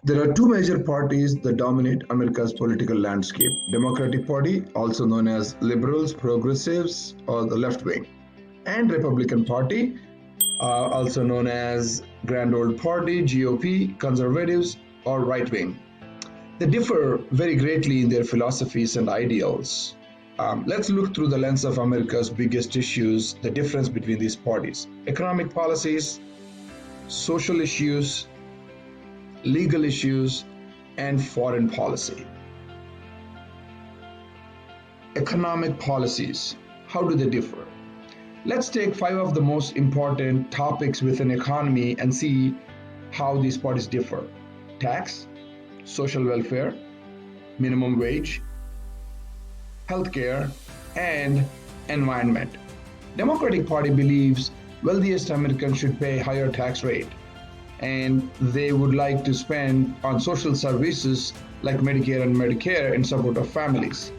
There are two major parties that dominate America's political landscape: Democratic Party, also known as liberals, progressives, or the left wing, and Republican Party, also known as Grand Old Party, GOP, conservatives, or right wing. They differ very greatly in their philosophies and ideals. Let's look through the lens of America's biggest issues, the difference between these parties: economic policies, social issues, legal issues, and foreign policy. Economic policies. How do they differ? Let's take five of the most important topics within economy and see how these parties differ: tax, social welfare, minimum wage, healthcare, and environment. Democratic Party believes wealthiest Americans should pay higher tax rate, and they would like to spend on social services like Medicare and Medicare in support of families.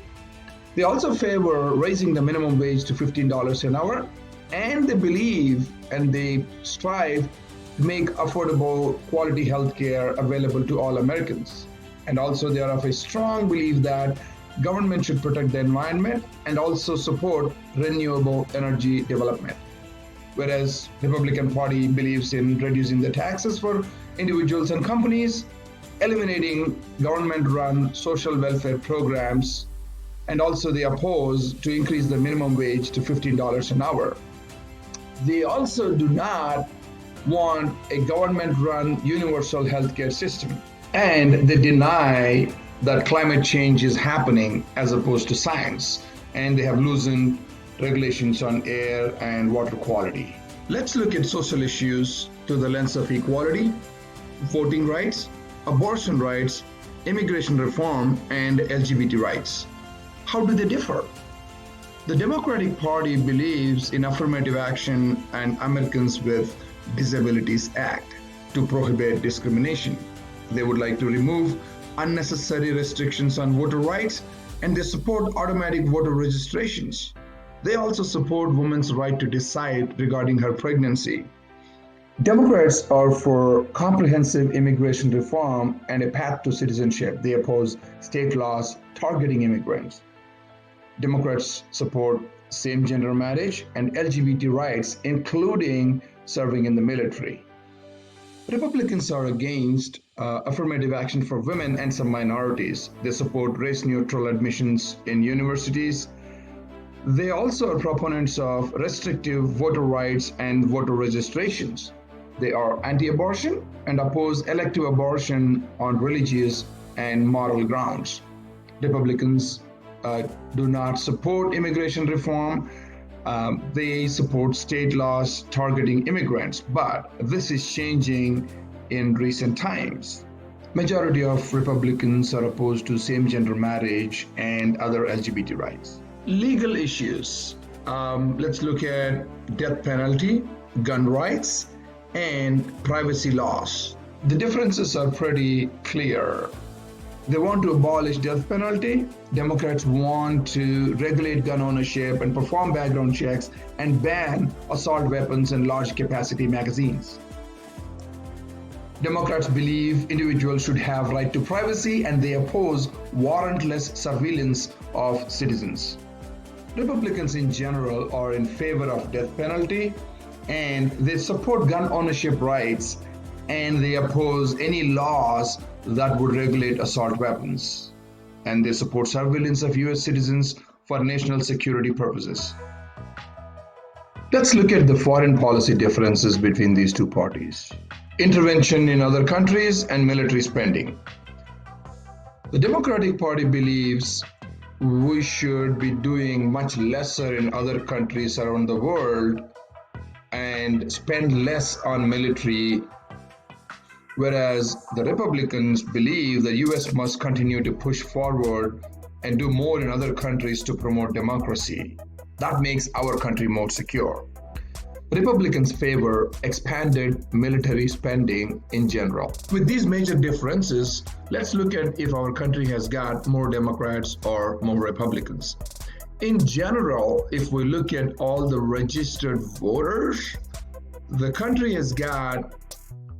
They also favor raising the minimum wage to $15 an hour, and they believe and they strive to make affordable quality health care available to all Americans. And also they are of a strong belief that government should protect the environment and also support renewable energy development. Whereas Republican Party believes in reducing the taxes for individuals and companies, eliminating government-run social welfare programs, and also they oppose to increase the minimum wage to $15 an hour. They also do not want a government-run universal healthcare system, and they deny that climate change is happening as opposed to science, and they have loosened regulations on air and water quality. Let's look at social issues through the lens of equality, voting rights, abortion rights, immigration reform, and LGBT rights. How do they differ? The Democratic Party believes in affirmative action and Americans with Disabilities Act to prohibit discrimination. They would like to remove unnecessary restrictions on voter rights, and they support automatic voter registrations. They also support women's right to decide regarding her pregnancy. Democrats are for comprehensive immigration reform and a path to citizenship. They oppose state laws targeting immigrants. Democrats support same gender marriage and LGBT rights, including serving in the military. Republicans are against affirmative action for women and some minorities. They support race neutral admissions in universities. They also are proponents of restrictive voter rights and voter registrations. They are anti abortion and oppose elective abortion on religious and moral grounds. Republicans do not support immigration reform. They support state laws targeting immigrants, but this is changing in recent times. Majority of Republicans are opposed to same-gender marriage and other LGBT rights. Legal issues. Let's look at death penalty, gun rights, and privacy laws. The differences are pretty clear. They want to abolish death penalty. Democrats want to regulate gun ownership and perform background checks and ban assault weapons and large capacity magazines. Democrats believe individuals should have right to privacy, and they oppose warrantless surveillance of citizens. Republicans in general are in favor of death penalty, and they support gun ownership rights, and they oppose any laws that would regulate assault weapons. And they support surveillance of US citizens for national security purposes. Let's look at the foreign policy differences between these two parties. Intervention in other countries and military spending. The Democratic Party believes we should be doing much lesser in other countries around the world and spend less on military, whereas the Republicans believe the US must continue to push forward and do more in other countries to promote democracy. That makes our country more secure. Republicans favor expanded military spending in general. With these major differences, let's look at if our country has got more Democrats or more Republicans. In general, if we look at all the registered voters, the country has got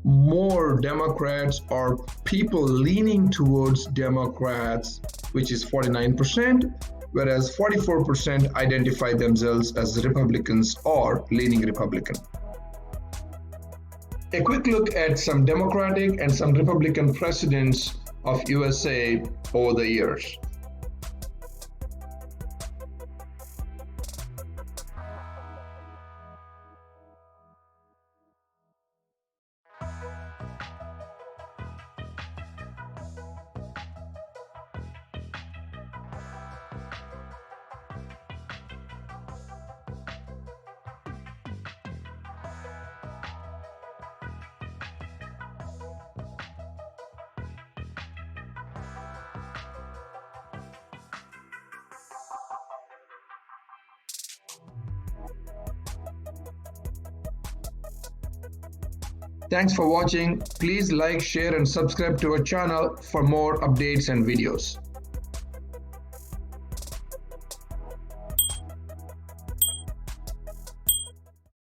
more Democrats or people leaning towards Democrats, which is 49%, whereas 44% identify themselves as Republicans or leaning Republican. A quick look at some Democratic and some Republican presidents of USA over the years. Thanks for watching. Please like, share and subscribe to our channel for more updates and videos.